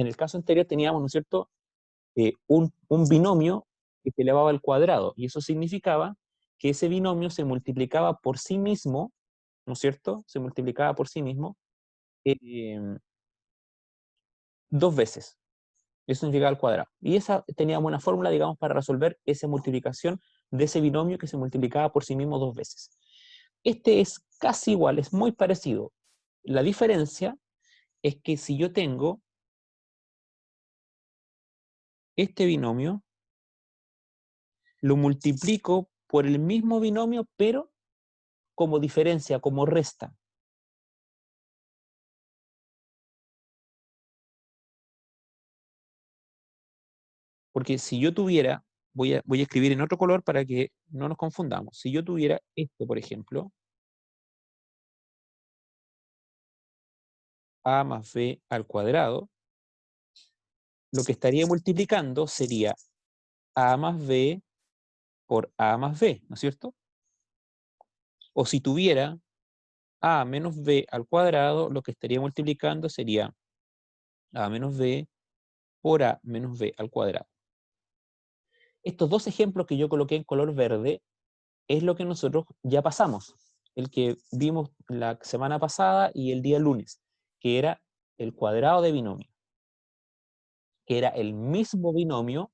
en el caso anterior teníamos, ¿no es cierto?, un binomio que se elevaba al cuadrado, y eso significaba que ese binomio se multiplicaba por sí mismo, ¿no es cierto?, se multiplicaba por sí mismo dos veces. Eso significaba al cuadrado. Y esa teníamos una fórmula, digamos, para resolver esa multiplicación de ese binomio que se multiplicaba por sí mismo dos veces. Este es casi igual, es muy parecido. La diferencia es que si yo tengo este binomio, lo multiplico por el mismo binomio, pero como diferencia, como resta. Porque si yo tuviera, voy a escribir en otro color para que no nos confundamos. Si yo tuviera esto, por ejemplo, a más b al cuadrado, lo que estaría multiplicando sería a más b por a más b, ¿no es cierto? O si tuviera a menos b al cuadrado, lo que estaría multiplicando sería a menos b por a menos b al cuadrado. Estos dos ejemplos que yo coloqué en color verde es lo que nosotros ya pasamos, el que vimos la semana pasada y el día lunes, que era el cuadrado de binomio, que era el mismo binomio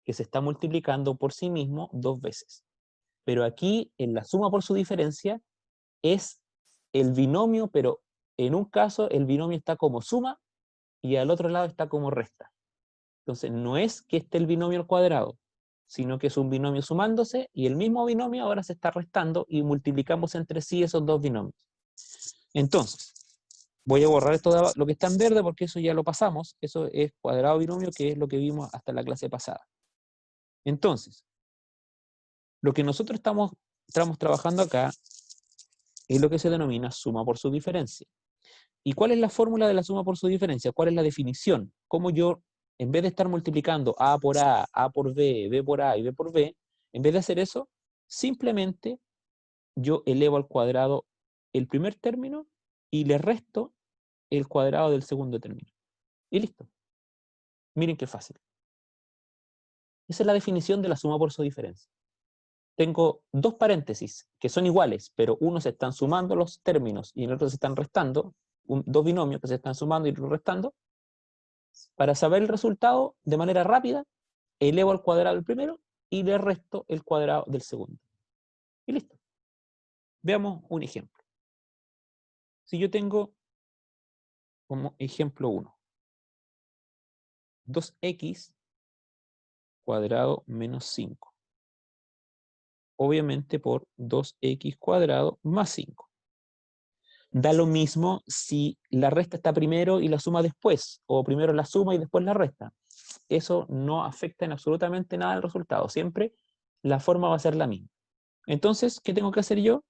que se está multiplicando por sí mismo dos veces. Pero aquí, en la suma por su diferencia, es el binomio, pero en un caso el binomio está como suma y al otro lado está como resta. Entonces, no es que esté el binomio al cuadrado, sino que es un binomio sumándose y el mismo binomio ahora se está restando y multiplicamos entre sí esos dos binomios. Entonces, voy a borrar esto de lo que está en verde porque eso ya lo pasamos. Eso es cuadrado binomio, que es lo que vimos hasta la clase pasada. Entonces, lo que nosotros estamos trabajando acá es lo que se denomina suma por su diferencia. ¿Y cuál es la fórmula de la suma por su diferencia? ¿Cuál es la definición? ¿Cómo yo, en vez de estar multiplicando A por B por A y B por B, en vez de hacer eso, simplemente yo elevo al cuadrado el primer término y le resto el cuadrado del segundo término. Y listo. Miren qué fácil. Esa es la definición de la suma por su diferencia. Tengo dos paréntesis que son iguales, pero uno se están sumando los términos y en el otro se están restando, dos binomios que se están sumando y restando. Para saber el resultado de manera rápida, elevo al cuadrado el primero y le resto el cuadrado del segundo. Y listo. Veamos un ejemplo. Si yo tengo como ejemplo 1, 2x cuadrado menos 5. Obviamente por 2x cuadrado más 5. Da lo mismo si la resta está primero y la suma después, o primero la suma y después la resta. Eso no afecta en absolutamente nada al resultado. Siempre la forma va a ser la misma. Entonces, ¿qué tengo que hacer yo?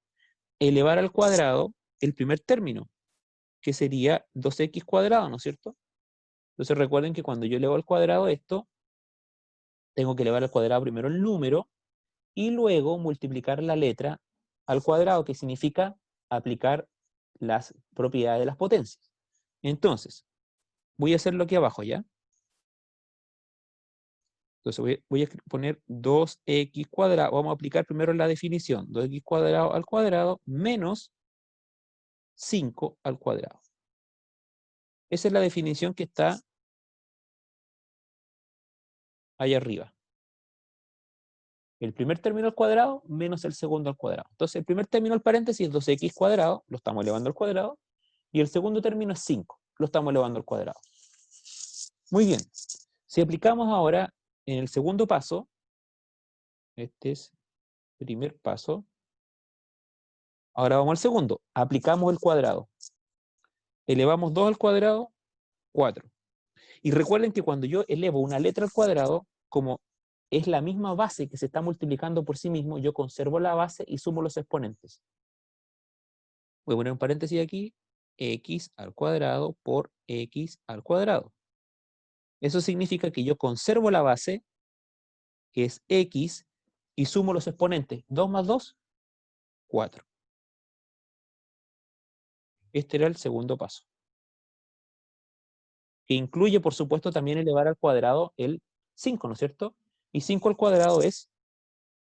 Elevar al cuadrado el primer término, que sería 2x cuadrado, ¿no es cierto? Entonces recuerden que cuando yo elevo al cuadrado esto, tengo que elevar al cuadrado primero el número y luego multiplicar la letra al cuadrado, que significa aplicar las propiedades de las potencias. Entonces, voy a hacerlo aquí abajo, ¿ya? Entonces voy a poner 2x cuadrado, vamos a aplicar primero la definición, 2x cuadrado al cuadrado menos 5 al cuadrado. Esa es la definición que está ahí arriba. El primer término al cuadrado menos el segundo al cuadrado. Entonces el primer término al paréntesis es 2x cuadrado, lo estamos elevando al cuadrado, y el segundo término es 5, lo estamos elevando al cuadrado. Muy bien. Si aplicamos ahora en el segundo paso, este es el primer paso, ahora vamos al segundo, aplicamos el cuadrado. Elevamos 2 al cuadrado, 4. Y recuerden que cuando yo elevo una letra al cuadrado, como es la misma base que se está multiplicando por sí mismo, yo conservo la base y sumo los exponentes. Voy a poner un paréntesis aquí, x al cuadrado por x al cuadrado. Eso significa que yo conservo la base, que es x, y sumo los exponentes. 2 más 2, 4. Este era el segundo paso. que incluye, por supuesto, también elevar al cuadrado el 5, ¿no es cierto? Y 5 al cuadrado es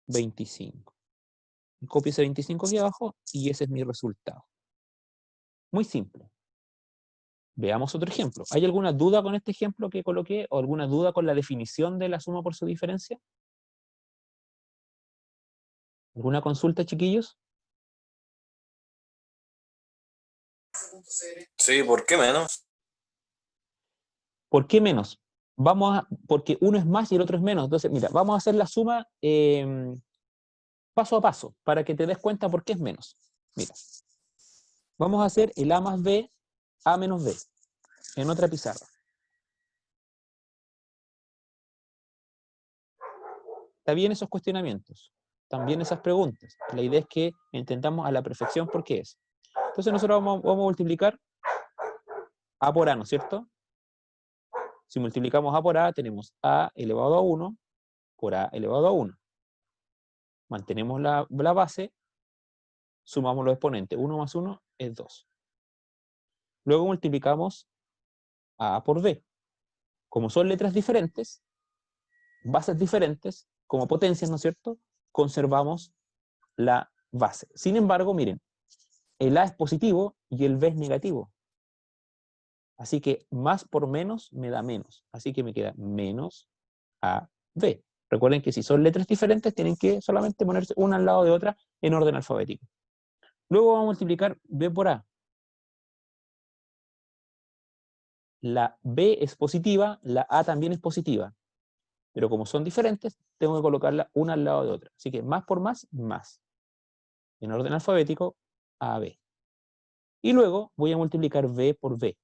25. Copio ese 25 aquí abajo y ese es mi resultado. Muy simple. Veamos otro ejemplo. ¿Hay alguna duda con este ejemplo que coloqué o alguna duda con la definición de la suma por su diferencia? ¿Alguna consulta, chiquillos? Sí, ¿por qué menos? ¿Por qué menos? Porque uno es más y el otro es menos. Entonces, mira, vamos a hacer la suma paso a paso para que te des cuenta por qué es menos. Mira, vamos a hacer el A más B, A menos B, en otra pizarra. ¿Está bien esos cuestionamientos? También esas preguntas. La idea es que intentamos a la perfección por qué es. Entonces nosotros vamos a multiplicar A por A, ¿no es cierto? Si multiplicamos A por A, tenemos A elevado a 1 por A elevado a 1. Mantenemos la base, sumamos los exponentes. 1 más 1 es 2. Luego multiplicamos A por B. Como son letras diferentes, bases diferentes, como potencias, ¿no es cierto? Conservamos la base. Sin embargo, miren, el A es positivo y el B es negativo. Así que más por menos me da menos. Así que me queda menos AB. Recuerden que si son letras diferentes, tienen que solamente ponerse una al lado de otra en orden alfabético. Luego vamos a multiplicar B por A. La B es positiva, la A también es positiva. Pero como son diferentes, tengo que colocarla una al lado de otra. Así que más por más, más. En orden alfabético, AB. Y luego voy a multiplicar B por B.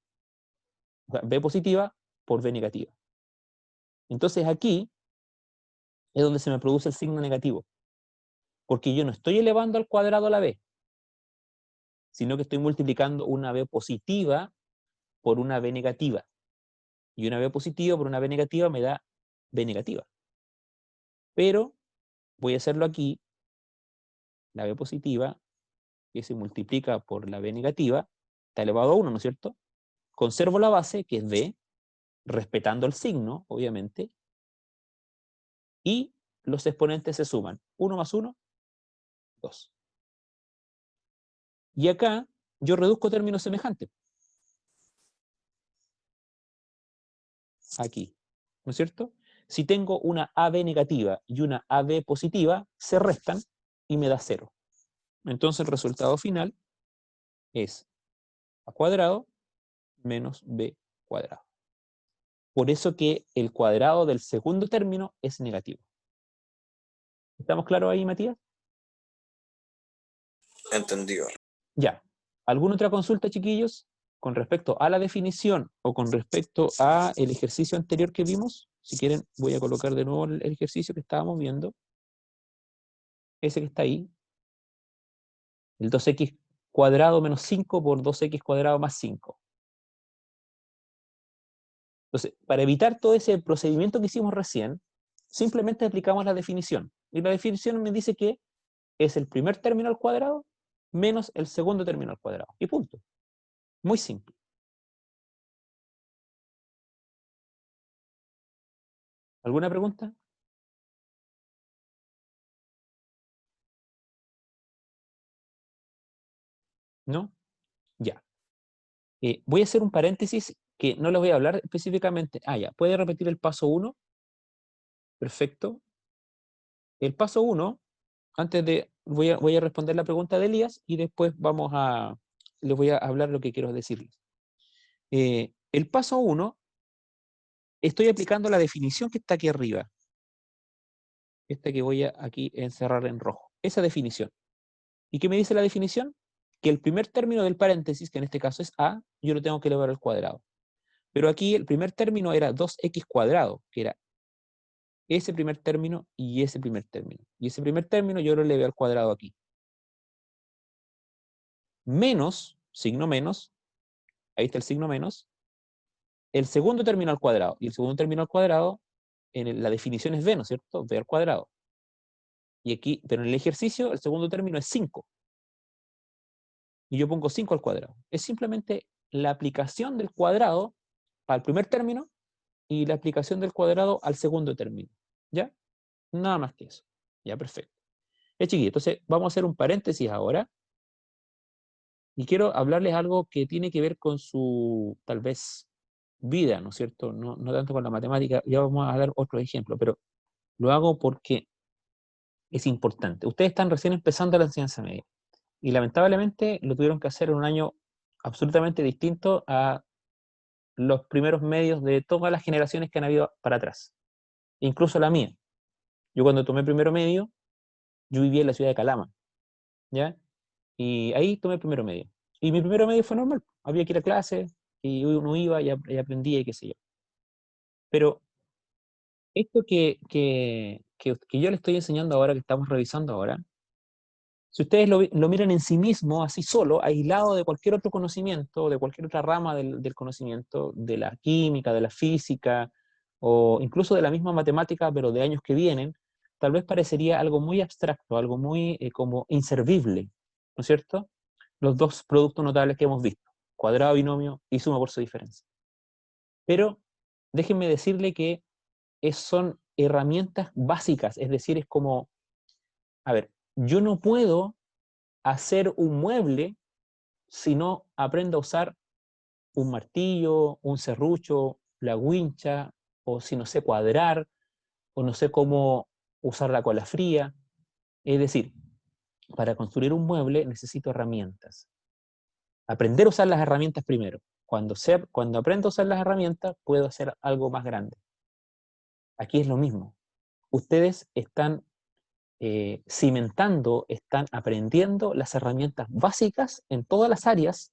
O sea, B positiva por B negativa. Entonces aquí es donde se me produce el signo negativo. Porque yo no estoy elevando al cuadrado a la B, sino que estoy multiplicando una B positiva por una B negativa. Y una B positiva por una B negativa me da B negativa. Pero voy a hacerlo aquí, la B positiva, que se multiplica por la B negativa, está elevado a 1, ¿no es cierto? Conservo la base, que es B, respetando el signo, obviamente, y los exponentes se suman. 1 más 1, 2. Y acá yo reduzco términos semejantes. Aquí, ¿no es cierto? Si tengo una AB negativa y una AB positiva, se restan y me da 0. Entonces el resultado final es A cuadrado menos B cuadrado. Por eso que el cuadrado del segundo término es negativo. ¿Estamos claros ahí, Matías? Entendido. Ya. ¿Alguna otra consulta, chiquillos? Con respecto a la definición o con respecto a el ejercicio anterior que vimos. Si quieren, voy a colocar de nuevo el ejercicio que estábamos viendo. Ese que está ahí. El 2x cuadrado menos 5 por 2x cuadrado más 5. Entonces, para evitar todo ese procedimiento que hicimos recién, simplemente aplicamos la definición. Y la definición me dice que es el primer término al cuadrado menos el segundo término al cuadrado. Y punto. Muy simple. ¿Alguna pregunta? ¿No? Ya. Voy a hacer un paréntesis que no les voy a hablar específicamente. Ya. ¿Puede repetir el paso 1? Perfecto. El paso 1, antes de... Voy a responder la pregunta de Elías y después les voy a hablar lo que quiero decirles. El paso 1, estoy aplicando la definición que está aquí arriba. Esta que voy a aquí encerrar en rojo. Esa definición. ¿Y qué me dice la definición? Que el primer término del paréntesis, que en este caso es A, yo lo tengo que elevar al cuadrado. Pero aquí el primer término era 2x cuadrado, que era ese primer término y ese primer término. Y ese primer término yo lo elevé al cuadrado aquí. Menos, signo menos, ahí está el signo menos, el segundo término al cuadrado. Y el segundo término al cuadrado, la definición es b, ¿no es cierto? B al cuadrado. Y aquí, pero en el ejercicio, el segundo término es 5. Y yo pongo 5 al cuadrado. Es simplemente la aplicación del cuadrado al primer término y la explicación del cuadrado al segundo término. ¿Ya? Nada más que eso. Ya, perfecto. Chiquillos, entonces vamos a hacer un paréntesis ahora y quiero hablarles algo que tiene que ver con su, tal vez, vida, ¿no es cierto? No, no tanto con la matemática, ya vamos a dar otro ejemplo, pero lo hago porque es importante. Ustedes están recién empezando la enseñanza media y lamentablemente lo tuvieron que hacer en un año absolutamente distinto a los primeros medios de todas las generaciones que han habido para atrás, incluso la mía. Yo cuando tomé primero medio, yo vivía en la ciudad de Calama, ¿ya? Y ahí tomé primero medio. Y mi primero medio fue normal, había que ir a clase y uno iba y aprendía y qué sé yo. Pero esto que yo le estoy enseñando ahora, que estamos revisando ahora, si ustedes lo miran en sí mismo, así solo, aislado de cualquier otro conocimiento, de cualquier otra rama del conocimiento, de la química, de la física, o incluso de la misma matemática, pero de años que vienen, tal vez parecería algo muy abstracto, algo muy como inservible, ¿no es cierto? Los dos productos notables que hemos visto, cuadrado, binomio y suma por su diferencia. Pero déjenme decirle que son herramientas básicas, es decir, es como, a ver, yo no puedo hacer un mueble si no aprendo a usar un martillo, un serrucho, la wincha, o si no sé cuadrar, o no sé cómo usar la cola fría. Es decir, para construir un mueble necesito herramientas. Aprender a usar las herramientas primero. Cuando aprendo a usar las herramientas, puedo hacer algo más grande. Aquí es lo mismo. Ustedes están cimentando, están aprendiendo las herramientas básicas en todas las áreas,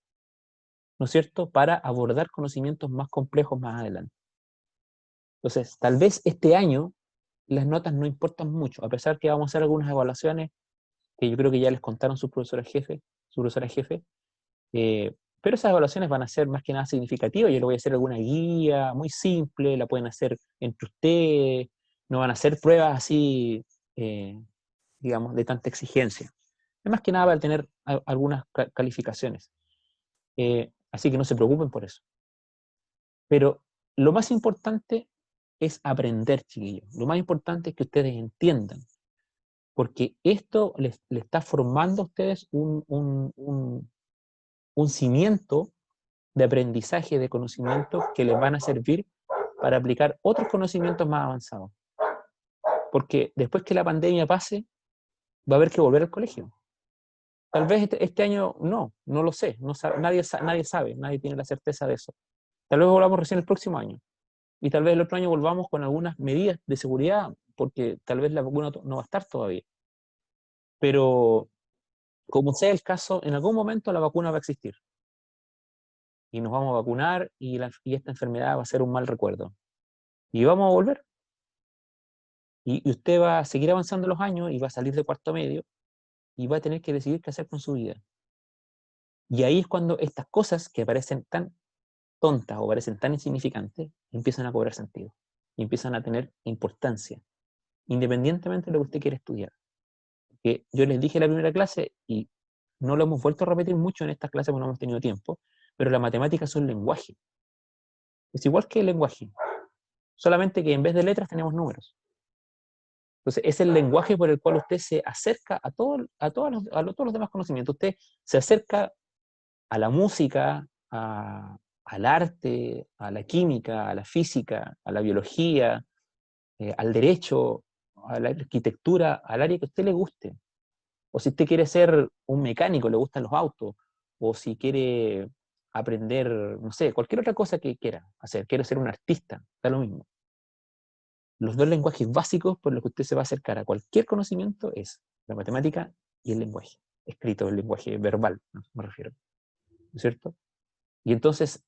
¿no es cierto?, para abordar conocimientos más complejos más adelante. Entonces, tal vez este año las notas no importan mucho, a pesar que vamos a hacer algunas evaluaciones que yo creo que ya les contaron sus profesores jefe, su profesora jefe, pero esas evaluaciones van a ser más que nada significativas. Yo le voy a hacer alguna guía muy simple, la pueden hacer entre ustedes, no van a ser pruebas así, digamos, de tanta exigencia. Es más que nada para tener algunas calificaciones. Así que no se preocupen por eso. Pero lo más importante es aprender, chiquillos. Lo más importante es que ustedes entiendan, porque esto les está formando a ustedes un cimiento de aprendizaje, de conocimientos que les van a servir para aplicar otros conocimientos más avanzados. Porque después que la pandemia pase, va a haber que volver al colegio. Tal vez este año no lo sé, nadie sabe, nadie tiene la certeza de eso. Tal vez volvamos recién el próximo año. Y tal vez el otro año volvamos con algunas medidas de seguridad, porque tal vez la vacuna no va a estar todavía. Pero como sea el caso, en algún momento la vacuna va a existir. Y nos vamos a vacunar y esta enfermedad va a ser un mal recuerdo. Y vamos a volver. Y usted va a seguir avanzando los años y va a salir de cuarto medio y va a tener que decidir qué hacer con su vida. Y ahí es cuando estas cosas que parecen tan tontas o parecen tan insignificantes empiezan a cobrar sentido y empiezan a tener importancia, independientemente de lo que usted quiera estudiar. Que yo les dije en la primera clase y no lo hemos vuelto a repetir mucho en estas clases porque no hemos tenido tiempo, pero la matemática es un lenguaje. Es igual que el lenguaje, solamente que en vez de letras tenemos números. Entonces, es el lenguaje por el cual usted se acerca todos los demás conocimientos. Usted se acerca a la música, al arte, a la química, a la física, a la biología, al derecho, a la arquitectura, al área que a usted le guste. O si usted quiere ser un mecánico, le gustan los autos, o si quiere aprender, no sé, cualquier otra cosa que quiera hacer, quiere ser un artista, da lo mismo. Los dos lenguajes básicos por los que usted se va a acercar a cualquier conocimiento es la matemática y el lenguaje escrito, el lenguaje verbal, ¿no? Me refiero, ¿no es cierto? Y entonces,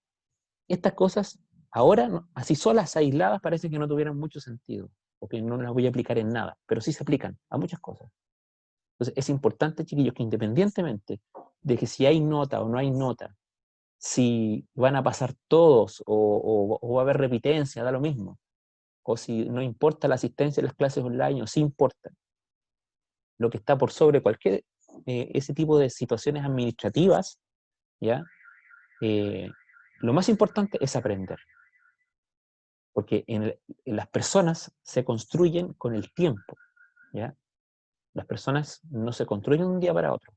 estas cosas, ahora, así solas, aisladas, parece que no tuvieran mucho sentido, o que no las voy a aplicar en nada, pero sí se aplican a muchas cosas. Entonces, es importante, chiquillos, que independientemente de que si hay nota o no hay nota, si van a pasar todos o va a haber repitencia, da lo mismo, o si no importa la asistencia a las clases online, o sí importa. Lo que está por sobre cualquier ese tipo de situaciones administrativas, ¿ya? Lo más importante es aprender. Porque en las personas se construyen con el tiempo, ¿ya? Las personas no se construyen de un día para otro.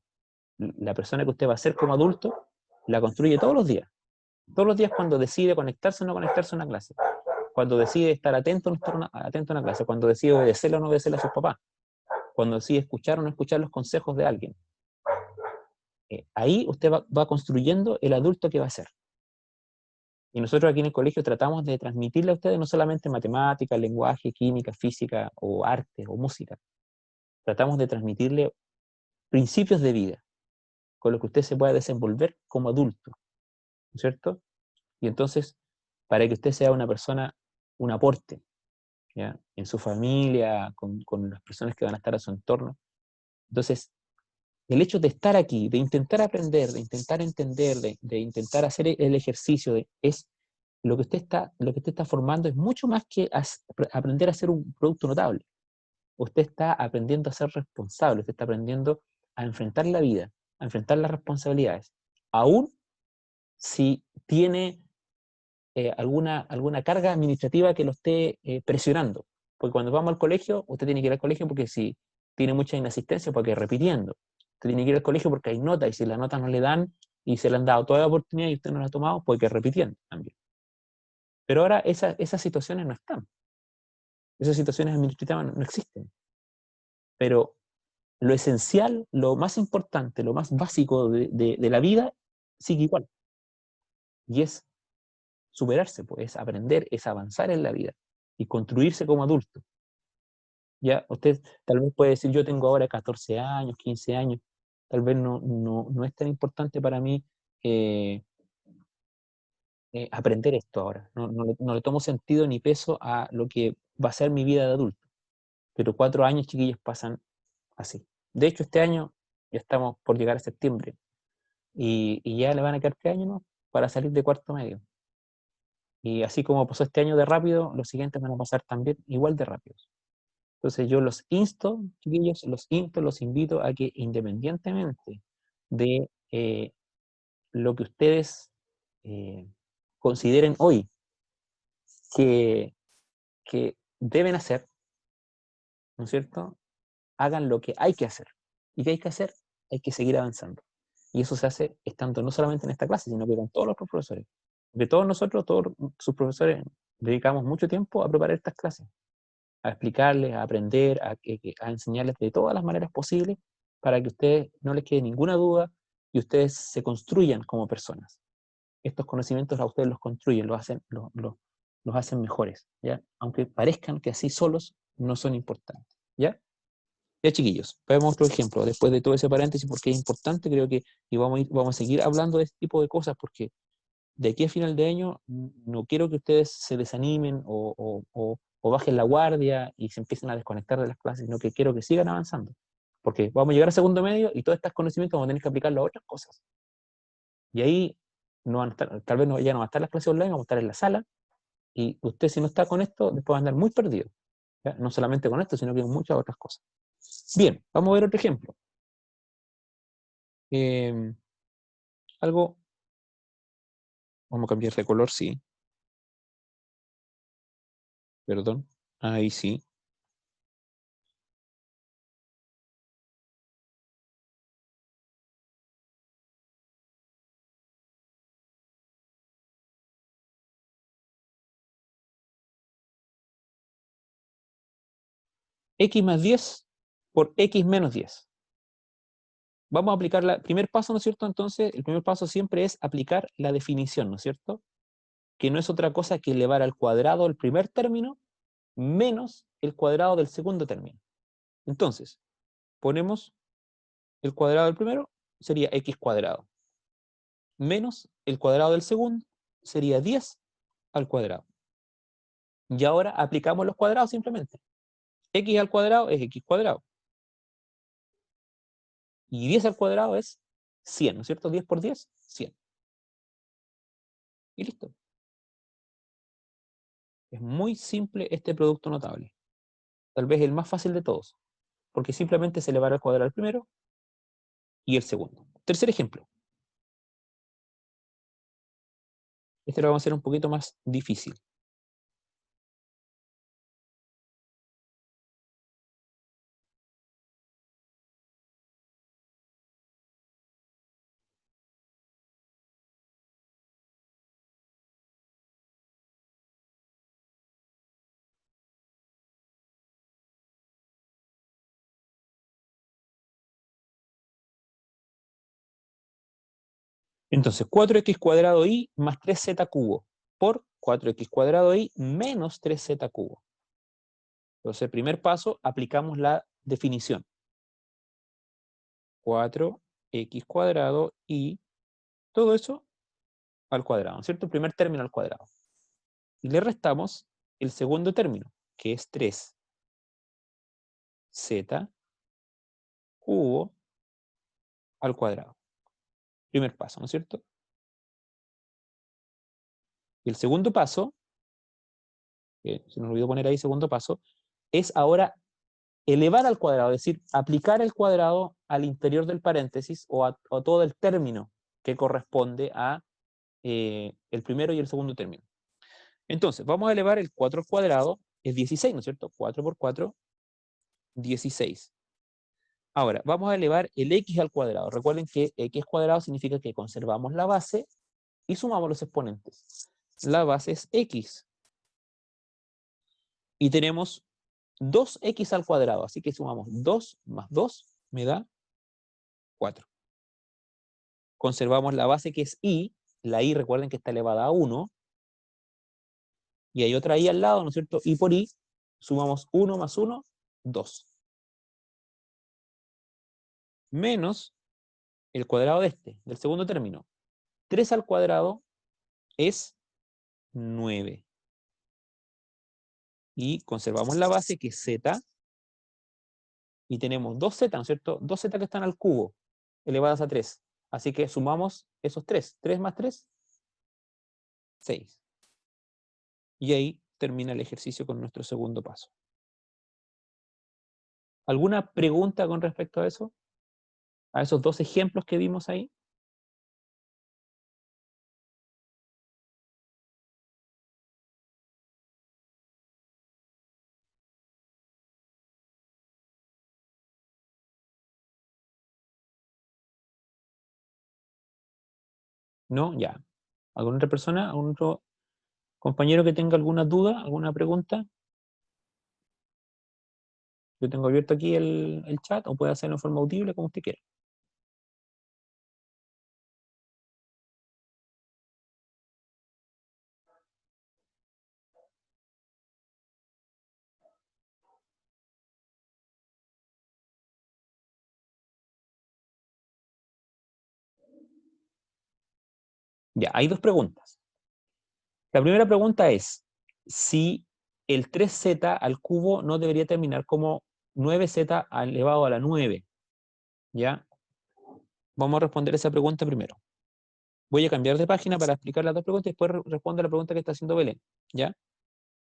La persona que usted va a ser como adulto, la construye todos los días. Todos los días cuando decide conectarse o no conectarse a una clase. Cuando decide estar atento o no estar atento a una clase. Cuando decide obedecerle o no obedecerle a sus papás. Cuando decide escuchar o no escuchar los consejos de alguien. Ahí usted va construyendo el adulto que va a ser. Y nosotros aquí en el colegio tratamos de transmitirle a ustedes no solamente matemática, lenguaje, química, física o arte o música. Tratamos de transmitirle principios de vida con los que usted se pueda desenvolver como adulto, ¿no es cierto? Y entonces, para que usted sea una persona, un aporte, ¿ya? En su familia, con las personas que van a estar a su entorno. Entonces, el hecho de estar aquí, de intentar aprender, de intentar entender, de intentar hacer el ejercicio, es lo que usted está formando es mucho más que aprender a ser un producto notable. Usted está aprendiendo a ser responsable, usted está aprendiendo a enfrentar la vida, a enfrentar las responsabilidades, aún si tiene alguna carga administrativa que lo esté presionando. Porque cuando vamos al colegio, usted tiene que ir al colegio porque si tiene mucha inasistencia, porque es repitiendo. Usted tiene que ir al colegio porque hay notas, y si las notas no le dan y se le han dado toda la oportunidad y usted no la ha tomado, porque es repitiendo también. Pero ahora esas situaciones no están. Esas situaciones administrativas no existen. Pero lo esencial, lo más importante, lo más básico de la vida sigue igual. Y es superarse, pues, es aprender, es avanzar en la vida y construirse como adulto. Ya, usted tal vez puede decir, yo tengo ahora 14 años, 15 años, tal vez no es tan importante para mí eh, aprender esto ahora. No le tomo sentido ni peso a lo que va a ser mi vida de adulto. Pero 4 años, chiquillos, pasan así. De hecho, este año ya estamos por llegar a septiembre y ya le van a quedar 3 años, ¿no? Para salir de cuarto medio. Y así como pasó este año de rápido, los siguientes van a pasar también igual de rápidos. Entonces yo los insto, chiquillos, los invito a que independientemente de lo que ustedes eh, consideren hoy que, que deben hacer, ¿no es cierto? Hagan lo que hay que hacer. ¿Y qué hay que hacer? Hay que seguir avanzando. Y eso se hace estando no solamente en esta clase, sino que con todos los profesores. De todos nosotros, todos sus profesores, dedicamos mucho tiempo a preparar estas clases, a explicarles, a aprender, a enseñarles de todas las maneras posibles para que a ustedes no les quede ninguna duda y ustedes se construyan como personas. Estos conocimientos a ustedes los construyen, los hacen mejores, ¿ya? Aunque parezcan que así solos no son importantes, ¿ya? Ya, chiquillos, veamos otro ejemplo. Después de todo ese paréntesis, porque es importante, creo que y vamos a seguir hablando de este tipo de cosas, porque de aquí a final de año no quiero que ustedes se desanimen o bajen la guardia y se empiecen a desconectar de las clases, sino que quiero que sigan avanzando. Porque vamos a llegar a segundo medio y todos estos conocimientos vamos a tener que aplicarlo a otras cosas. Y ahí no van a estar, tal vez ya no van a estar las clases online, vamos a estar en la sala, y usted si no está con esto, después va a andar muy perdido. ¿Ya? No solamente con esto, sino que con muchas otras cosas. Bien, vamos a ver otro ejemplo. Eh, algo, vamos a cambiar de color, sí. Perdón. Ahí sí. X más 10 por X menos 10. Vamos a aplicar el primer paso, ¿no es cierto? Entonces, el primer paso siempre es aplicar la definición, ¿no es cierto? Que no es otra cosa que elevar al cuadrado el primer término menos el cuadrado del segundo término. Entonces, ponemos el cuadrado del primero, sería X cuadrado, menos el cuadrado del segundo, sería 10 al cuadrado. Y ahora aplicamos los cuadrados simplemente. X al cuadrado es X cuadrado. Y 10 al cuadrado es 100, ¿no es cierto? 10 por 10, 100. Y listo. Es muy simple este producto notable. Tal vez el más fácil de todos, porque simplemente se elevará al cuadrado el primero y el segundo. Tercer ejemplo. Este lo vamos a hacer un poquito más difícil. Entonces, 4x cuadrado y más 3z cubo por 4x cuadrado y menos 3z cubo. Entonces, primer paso, aplicamos la definición. 4x cuadrado y todo eso al cuadrado, ¿no es cierto? El primer término al cuadrado. Y le restamos el segundo término, que es 3z cubo al cuadrado. Primer paso, ¿no es cierto? Y el segundo paso, que se nos olvidó poner ahí segundo paso, es ahora elevar al cuadrado, es decir, aplicar el cuadrado al interior del paréntesis o a todo el término que corresponde a el primero y el segundo término. Entonces, vamos a elevar el 4 al cuadrado, es 16, ¿no es cierto? 4 por 4, 16. Ahora, vamos a elevar el x al cuadrado. Recuerden que x cuadrado significa que conservamos la base y sumamos los exponentes. La base es x. Y tenemos 2x al cuadrado, así que sumamos 2 más 2 me da 4. Conservamos la base que es y, la y recuerden que está elevada a 1, y hay otra y al lado, ¿no es cierto? Y por y sumamos 1 más 1, 2. Menos el cuadrado de del segundo término. 3 al cuadrado es 9. Y conservamos la base que es z, y tenemos 2z, ¿no es cierto? 2z que están al cubo, elevadas a 3. Así que sumamos esos 3. 3 más 3, 6. Y ahí termina el ejercicio con nuestro segundo paso. ¿Alguna pregunta con respecto a eso? ¿A esos dos ejemplos que vimos ahí? ¿No? Ya. ¿Alguna otra persona? ¿Algún otro compañero que tenga alguna duda? ¿Alguna pregunta? Yo tengo abierto aquí el chat, o puede hacerlo en forma audible como usted quiera. Ya, hay dos preguntas. La primera pregunta es si el 3z al cubo no debería terminar como 9z elevado a la 9. ¿Ya? Vamos a responder esa pregunta primero. Voy a cambiar de página para explicar las dos preguntas y después respondo a la pregunta que está haciendo Belén. ¿Ya?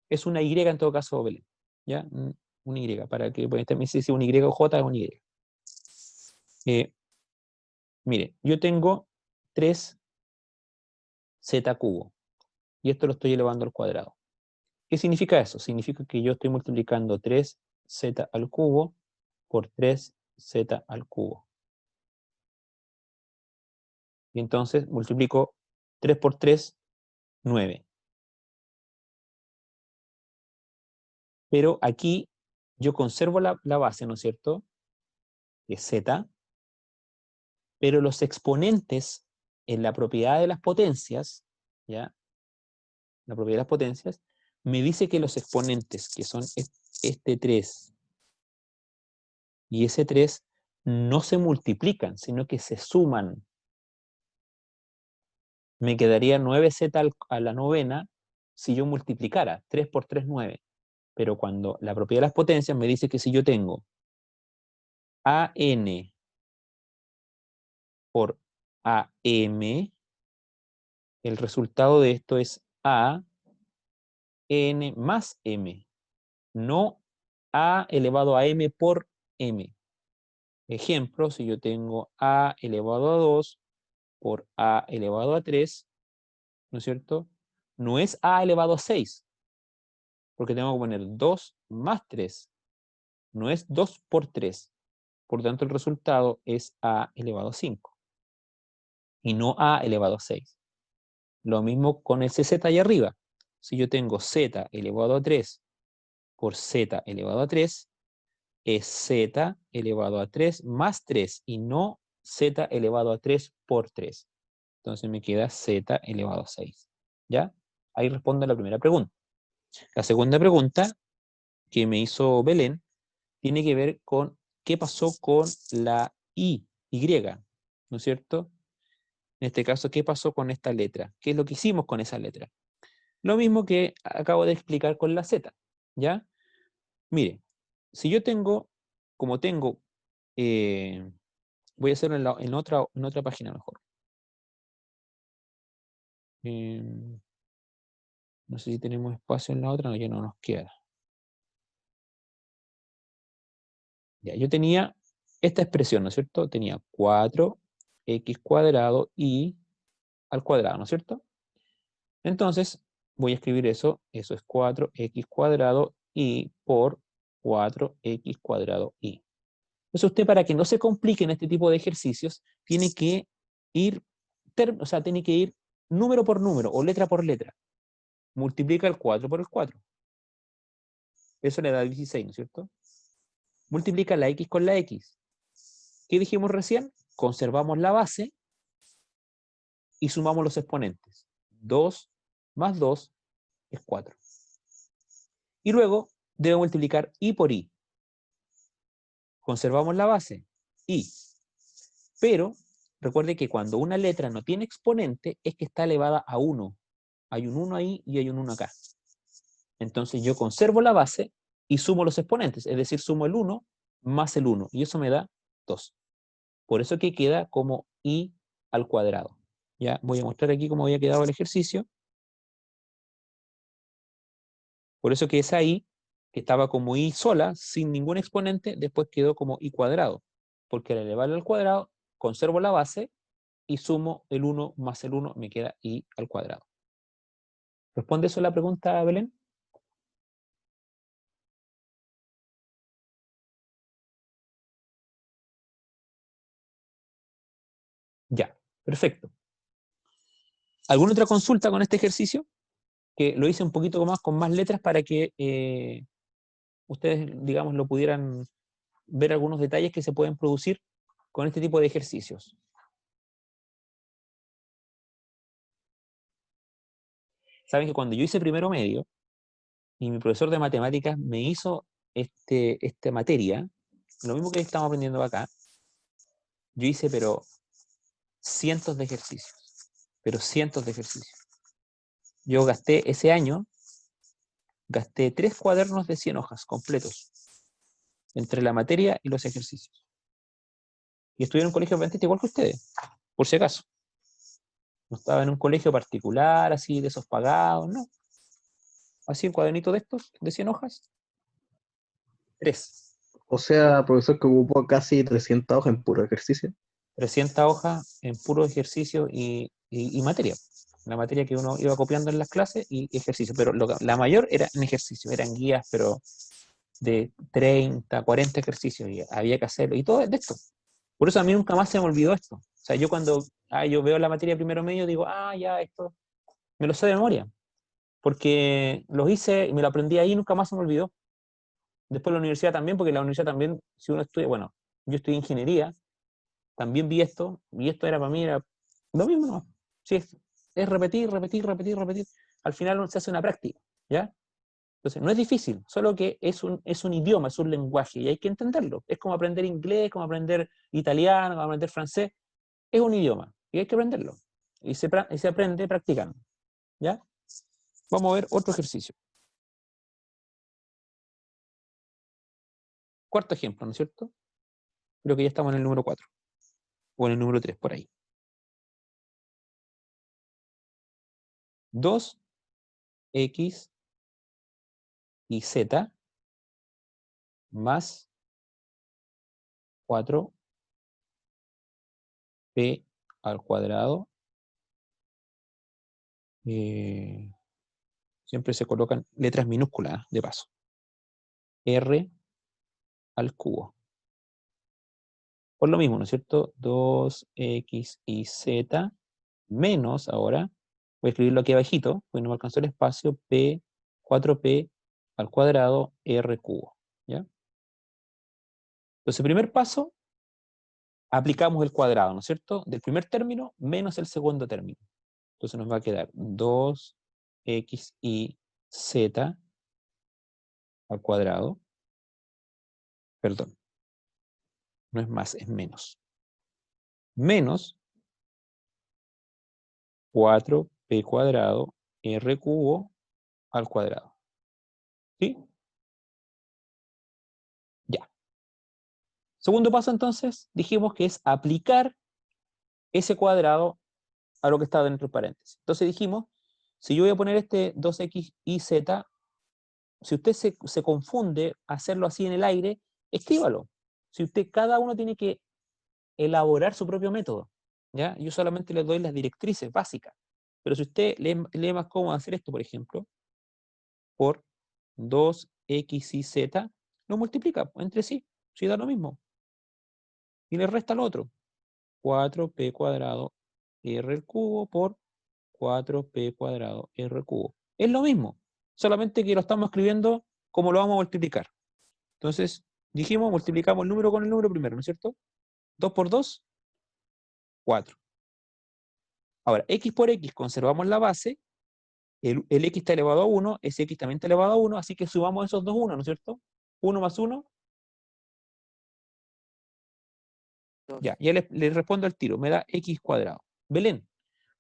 Es una Y en todo caso, Belén. ¿Ya? Una Y, para que también si es una Y o J es una Y. Mire, yo tengo 3z cubo y esto lo estoy elevando al cuadrado. ¿Qué significa eso? Significa que yo estoy multiplicando 3z al cubo por 3z al cubo. Y entonces multiplico 3 por 3, 9. Pero aquí yo conservo la base, ¿no es cierto? Que es z, pero los exponentes en la propiedad de las potencias, ¿ya? La propiedad de las potencias, me dice que los exponentes, que son este 3 y ese 3, no se multiplican, sino que se suman. Me quedaría 9z a la novena si yo multiplicara. 3 por 3, 9. Pero cuando la propiedad de las potencias me dice que si yo tengo AN por AM, el resultado de esto es AN más M, no A elevado a M por M. Ejemplo, si yo tengo A elevado a 2 por A elevado a 3, ¿no es cierto? No es A elevado a 6, porque tengo que poner 2 más 3. No es 2 por 3. Por tanto, el resultado es A elevado a 5 y no A elevado a 6. Lo mismo con el CZ ahí arriba. Si yo tengo Z elevado a 3 por Z elevado a 3, es Z elevado a 3 más 3 y no Z elevado a 3 por 3. Entonces me queda z elevado a 6. ¿Ya? Ahí respondo a la primera pregunta. La segunda pregunta que me hizo Belén tiene que ver con qué pasó con la y, ¿no es cierto? En este caso, ¿qué pasó con esta letra? ¿Qué es lo que hicimos con esa letra? Lo mismo que acabo de explicar con la z, ¿ya? Mire, si yo tengo, como tengo, voy a hacerlo en otra página mejor. No sé si tenemos espacio en la otra, no, ya no nos queda. Ya, yo tenía esta expresión, ¿no es cierto? Tenía 4x cuadrado y al cuadrado, ¿no es cierto? Entonces, voy a escribir eso es 4x cuadrado y por 4x cuadrado y. Entonces usted, para que no se complique en este tipo de ejercicios, tiene que ir, tiene que ir número por número o letra por letra. Multiplica el 4 por el 4. Eso le da 16, ¿no es cierto? Multiplica la x con la x. ¿Qué dijimos recién? Conservamos la base y sumamos los exponentes. 2 más 2 es 4. Y luego debo multiplicar y por y. Conservamos la base, y. Pero recuerde que cuando una letra no tiene exponente es que está elevada a 1. Hay un 1 ahí y hay un 1 acá. Entonces yo conservo la base y sumo los exponentes, es decir, sumo el 1 más el 1, y eso me da 2. Por eso que queda como i al cuadrado. Ya voy a mostrar aquí cómo había quedado el ejercicio. Por eso que esa i, que estaba como i sola, sin ningún exponente, después quedó como i cuadrado. Porque al elevarlo al cuadrado, conservo la base y sumo el 1 más el 1, me queda i al cuadrado. ¿Responde eso a la pregunta, Belén? Ya, perfecto. ¿Alguna otra consulta con este ejercicio? Que lo hice un poquito más con más letras para que ustedes, digamos, lo pudieran ver algunos detalles que se pueden producir con este tipo de ejercicios. Saben que cuando yo hice primero medio y mi profesor de matemáticas me hizo esta materia, lo mismo que estamos aprendiendo acá, yo hice pero cientos de ejercicios, pero cientos de ejercicios. Yo gasté ese año, gasté 3 cuadernos de 100 hojas completos, entre la materia y los ejercicios. Y estudié en un colegio adventista igual que ustedes, por si acaso. No estaba en un colegio particular, así de esos pagados, no. Así un cuadernito de estos, de 100 hojas, 3. O sea, profesor, que ocupó casi 300 hojas en puro ejercicio. 300 hojas en puro ejercicio y materia. La materia que uno iba copiando en las clases y ejercicio. Pero la mayor era en ejercicio, eran guías, pero de 30, 40 ejercicios, y había que hacerlo, y todo de esto. Por eso a mí nunca más se me olvidó esto. O sea, yo cuando yo veo la materia primero medio, digo, ya, esto me lo sé de memoria, porque los hice y me lo aprendí ahí y nunca más se me olvidó. Después la universidad también, porque la universidad también, si uno estudia, bueno, yo estudié ingeniería, también vi esto, y esto era para mí, era lo mismo, ¿no? Sí, es repetir, repetir, repetir, repetir. Al final se hace una práctica, ¿ya? Entonces, no es difícil, solo que es un idioma, es un lenguaje, y hay que entenderlo. Es como aprender inglés, como aprender italiano, como aprender francés. Es un idioma, y hay que aprenderlo. Y se aprende practicando, ¿ya? Vamos a ver otro ejercicio. Cuarto ejemplo, ¿no es cierto? Creo que ya estamos en el número 4, o en el número 3, por ahí. 2x y z más 4p al cuadrado. Siempre se colocan letras minúsculas, de paso. R al cubo. Por lo mismo, ¿no es cierto? 2x y z menos, ahora, voy a escribirlo aquí abajito, porque no me alcanzó el espacio, 4p al cuadrado, r cubo. ¿Ya? Entonces, primer paso, aplicamos el cuadrado, ¿no es cierto? Del primer término menos el segundo término. Entonces nos va a quedar 2xyz al cuadrado. Perdón, no es más, es menos. Menos 4p cuadrado r cubo al cuadrado. ¿Sí? Ya. Segundo paso, entonces, dijimos que es aplicar ese cuadrado a lo que está dentro del paréntesis. Entonces dijimos, si yo voy a poner este 2x y z, si usted se confunde hacerlo así en el aire, escríbalo. Si usted, cada uno tiene que elaborar su propio método, ¿ya? Yo solamente le doy las directrices básicas. Pero si usted lee más cómodo hacer esto, por ejemplo, por 2x y z, lo multiplica entre sí, si da lo mismo. Y le resta lo otro. 4p cuadrado r al cubo por 4p cuadrado r cubo. Es lo mismo, solamente que lo estamos escribiendo como lo vamos a multiplicar. Entonces, dijimos, multiplicamos el número con el número primero, ¿no es cierto? 2 por 2, 4. Ahora, x por x, conservamos la base, el x está elevado a 1, ese x también está elevado a 1, así que sumamos esos dos 1, ¿no es cierto? 1 más 1, ya le respondo al tiro, me da x cuadrado. Belén,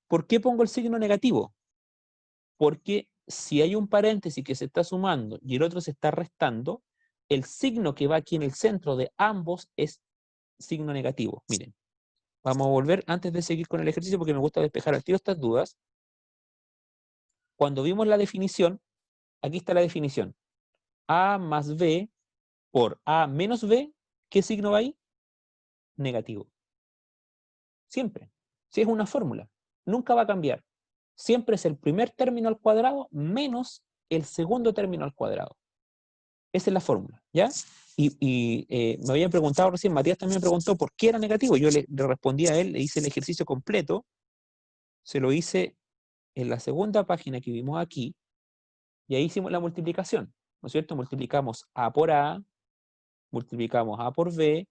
¿por qué pongo el signo negativo? Porque si hay un paréntesis que se está sumando y el otro se está restando, el signo que va aquí en el centro de ambos es signo negativo. Miren, vamos a volver antes de seguir con el ejercicio porque me gusta despejar al tiro estas dudas. Cuando vimos la definición, aquí está la definición. A más B por A menos B, ¿qué signo va ahí? Negativo. Siempre. Si es una fórmula, nunca va a cambiar. Siempre es el primer término al cuadrado menos el segundo término al cuadrado. Esa es la fórmula, ¿ya? Me habían preguntado recién, Matías también me preguntó por qué era negativo. Yo le respondí a él, le hice el ejercicio completo, se lo hice en la segunda página que vimos aquí, y ahí hicimos la multiplicación, ¿no es cierto? Multiplicamos A por A, multiplicamos A por B,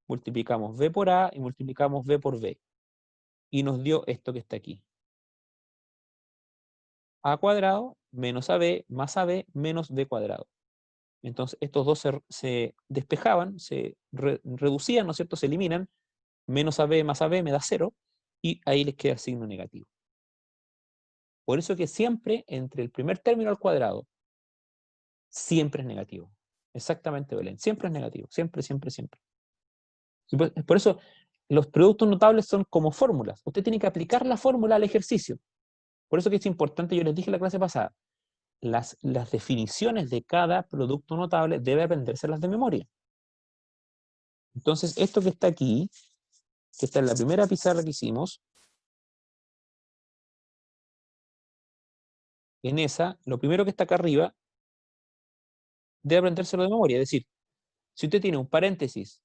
multiplicamos B por A y multiplicamos B por B. Y nos dio esto que está aquí. A cuadrado menos AB más AB menos B cuadrado. Entonces estos dos se despejaban, se reducían, ¿no es cierto? Se eliminan. Menos AB más AB me da 0. Y ahí les queda el signo negativo. Por eso que siempre entre el primer término al cuadrado, siempre es negativo. Exactamente, Belén. Siempre es negativo. Siempre, siempre, siempre. Por eso los productos notables son como fórmulas. Usted tiene que aplicar la fórmula al ejercicio. Por eso que es importante, yo les dije en la clase pasada, las definiciones de cada producto notable debe aprendérselas de memoria. Entonces, esto que está aquí, que está en la primera pizarra que hicimos, en esa, lo primero que está acá arriba, debe aprendérselo de memoria. Es decir, si usted tiene un paréntesis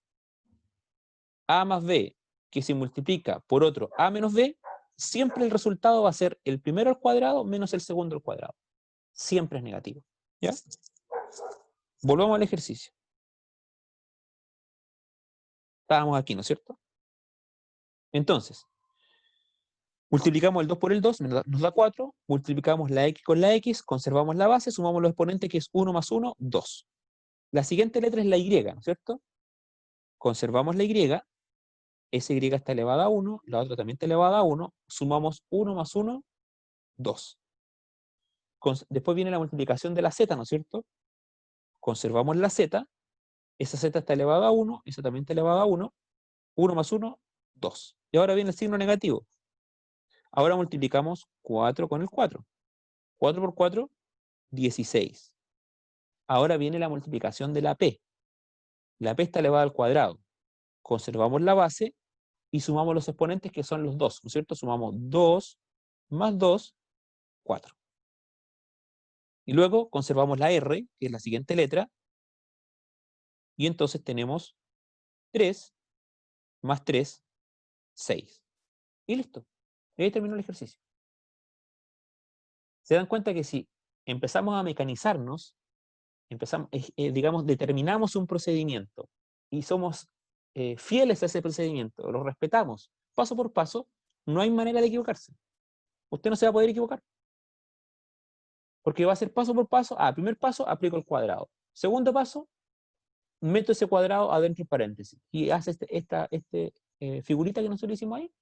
A más B que se multiplica por otro A menos B, siempre el resultado va a ser el primero al cuadrado menos el segundo al cuadrado. Siempre es negativo. ¿Ya? Volvamos al ejercicio. Estábamos aquí, ¿no es cierto? Entonces, multiplicamos el 2 por el 2, nos da 4, multiplicamos la x con la x, conservamos la base, sumamos los exponentes que es 1 más 1, 2. La siguiente letra es la y, ¿no es cierto? Conservamos la y, esa y está elevada a 1, la otra también está elevada a 1, sumamos 1 más 1, 2. Después viene la multiplicación de la z, ¿no es cierto? Conservamos la z, esa z está elevada a 1, esa también está elevada a 1, 1 más 1, 2. Y ahora viene el signo negativo. Ahora multiplicamos 4 con el 4. 4 por 4, 16. Ahora viene la multiplicación de la p. La p está elevada al cuadrado. Conservamos la base y sumamos los exponentes que son los 2, ¿no es cierto? Sumamos 2 más 2, 4. Y luego conservamos la R, que es la siguiente letra, y entonces tenemos 3 más 3, 6. Y listo. Y ahí terminó el ejercicio. Se dan cuenta que si empezamos a mecanizarnos, digamos, determinamos un procedimiento y somos fieles a ese procedimiento, lo respetamos paso por paso, no hay manera de equivocarse. Usted no se va a poder equivocar. Porque va a ser paso por paso. Primer paso, aplico el cuadrado. Segundo paso, meto ese cuadrado adentro del paréntesis. Y hace esta figurita que nosotros hicimos ahí,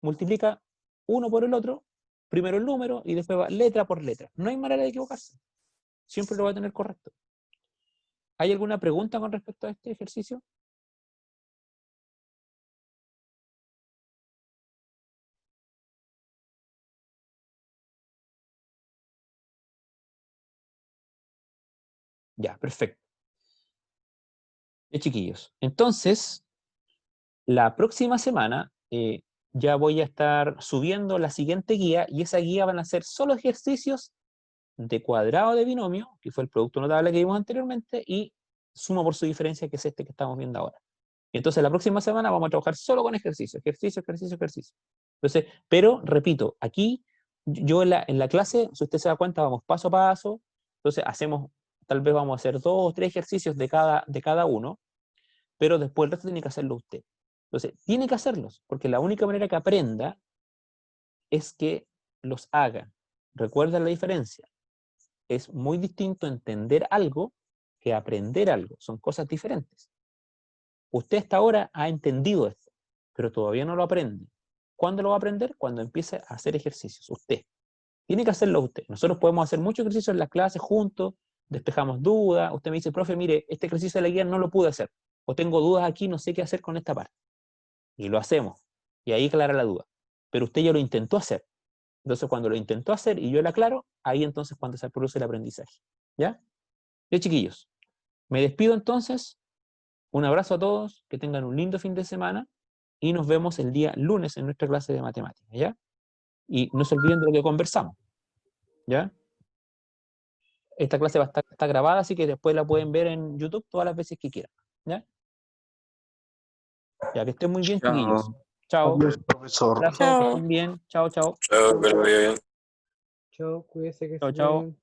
multiplica uno por el otro, primero el número y después va letra por letra. No hay manera de equivocarse. Siempre lo va a tener correcto. ¿Hay alguna pregunta con respecto a este ejercicio? Ya, perfecto. Chiquillos, entonces, la próxima semana ya voy a estar subiendo la siguiente guía, y esa guía van a ser solo ejercicios de cuadrado de binomio, que fue el producto notable que vimos anteriormente, y suma por su diferencia, que es este que estamos viendo ahora. Y entonces la próxima semana vamos a trabajar solo con ejercicios, ejercicio, ejercicio, ejercicio. Entonces, pero, repito, aquí yo en la clase, si usted se da cuenta, vamos paso a paso. Entonces tal vez vamos a hacer 2 o 3 ejercicios de cada uno, pero después el resto tiene que hacerlo usted. Entonces, tiene que hacerlos, porque la única manera que aprenda es que los haga. Recuerda la diferencia. Es muy distinto entender algo que aprender algo. Son cosas diferentes. Usted hasta ahora ha entendido esto, pero todavía no lo aprende. ¿Cuándo lo va a aprender? Cuando empiece a hacer ejercicios. Usted. Tiene que hacerlo usted. Nosotros podemos hacer muchos ejercicios en las clases juntos, despejamos dudas. Usted me dice, profe, mire, este ejercicio de la guía no lo pude hacer. O tengo dudas aquí, no sé qué hacer con esta parte. Y lo hacemos. Y ahí aclara la duda. Pero usted ya lo intentó hacer. Entonces, cuando lo intentó hacer y yo le aclaro, ahí entonces cuando se produce el aprendizaje. ¿Ya? Bien, chiquillos. Me despido entonces. Un abrazo a todos. Que tengan un lindo fin de semana. Y nos vemos el día lunes en nuestra clase de matemáticas. ¿Ya? Y no se olviden de lo que conversamos. ¿Ya? Esta clase va a estar grabada, así que después la pueden ver en YouTube todas las veces que quieran. ¿Ya? Ya, que estén muy bien, chiquillos. Chao. Adiós, profesor. Abrazo, que Chao. estén bien. Chao, chao. Chao, que lo vaya bien. Chao, cuídese que Chao, se chao. bien.